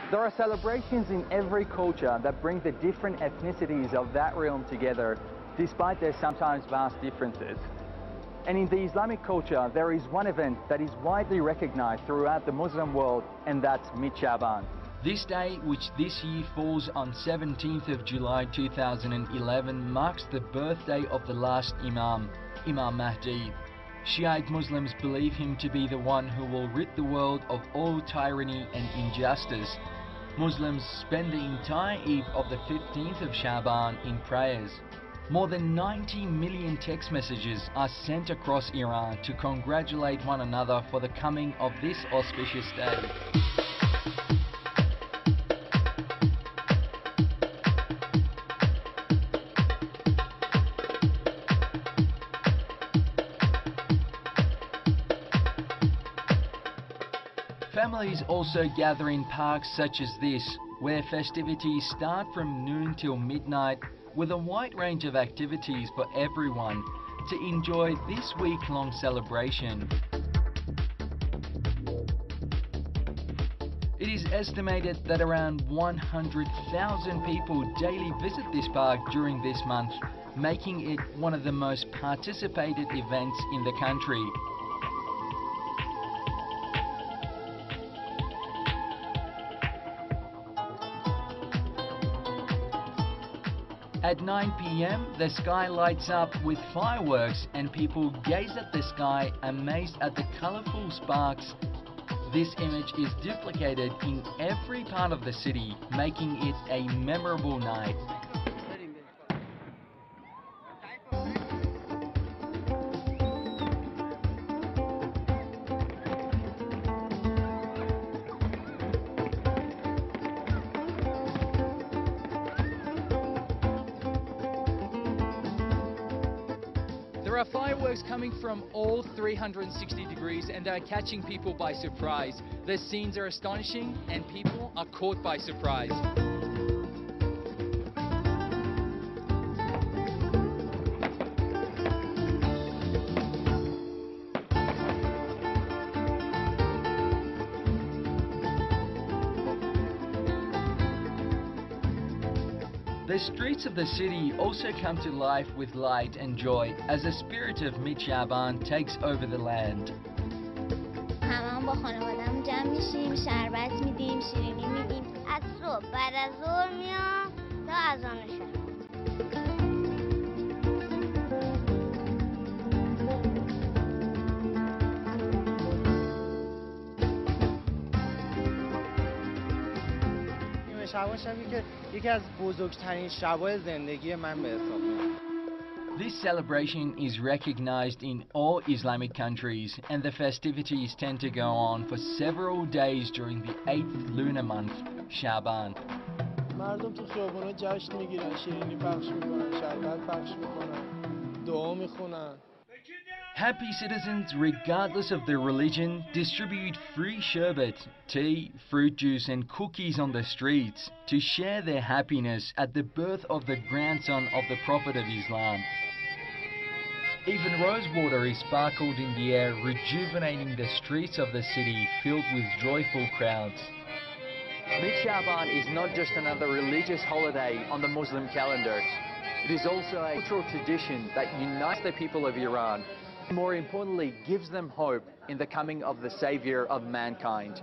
There are celebrations in every culture that bring the different ethnicities of that realm together, despite their sometimes vast differences. And in the Islamic culture, there is one event that is widely recognized throughout the Muslim world, and that's Mid Sha'ban. This day, which this year falls on 17th of July 2011, marks the birthday of the last Imam, Imam Mahdi. Shiite Muslims believe him to be the one who will rid the world of all tyranny and injustice. Muslims spend the entire Eve of the 15th of Sha'ban in prayers. More than 90 million text messages are sent across Iran to congratulate one another for the coming of this auspicious day. Families also gather in parks such as this, where festivities start from noon till midnight, with a wide range of activities for everyone to enjoy this week-long celebration. It is estimated that around 100,000 people daily visit this park during this month, making it one of the most participated events in the country. At 9 p.m, the sky lights up with fireworks and people gaze at the sky amazed at the colourful sparks. This image is duplicated in every part of the city, making it a memorable night. There are fireworks coming from all 360 degrees and are catching people by surprise. The scenes are astonishing and people are caught by surprise. The streets of the city also come to life with light and joy as the spirit of Mid Sha'ban takes over the land. هممون با خانواده‌مون جمع میشیم، شربت میدیم، شیرینی میدیم. از صبح بعد از ظهر میام تا اذان شب. شعبان شبی که یکی از بزرگترین شب‌های زندگی من به حساب میاد. This celebration is recognized in all Islamic countries and the festivities tend to go on for several days during the 8th lunar month, Sha'ban. مردم تو خیابونا جشن میگیرن، شیرینی پخش میکنن، شربت پخش میکنن، دعا میخونن. Happy citizens, regardless of their religion, distribute free sherbet, tea, fruit juice and cookies on the streets to share their happiness at the birth of the grandson of the Prophet of Islam. Even rose water is sparkled in the air, rejuvenating the streets of the city filled with joyful crowds. Mid Sha'ban is not just another religious holiday on the Muslim calendar. It is also a cultural tradition that unites the people of Iran. More importantly, gives them hope in the coming of the Saviour of mankind.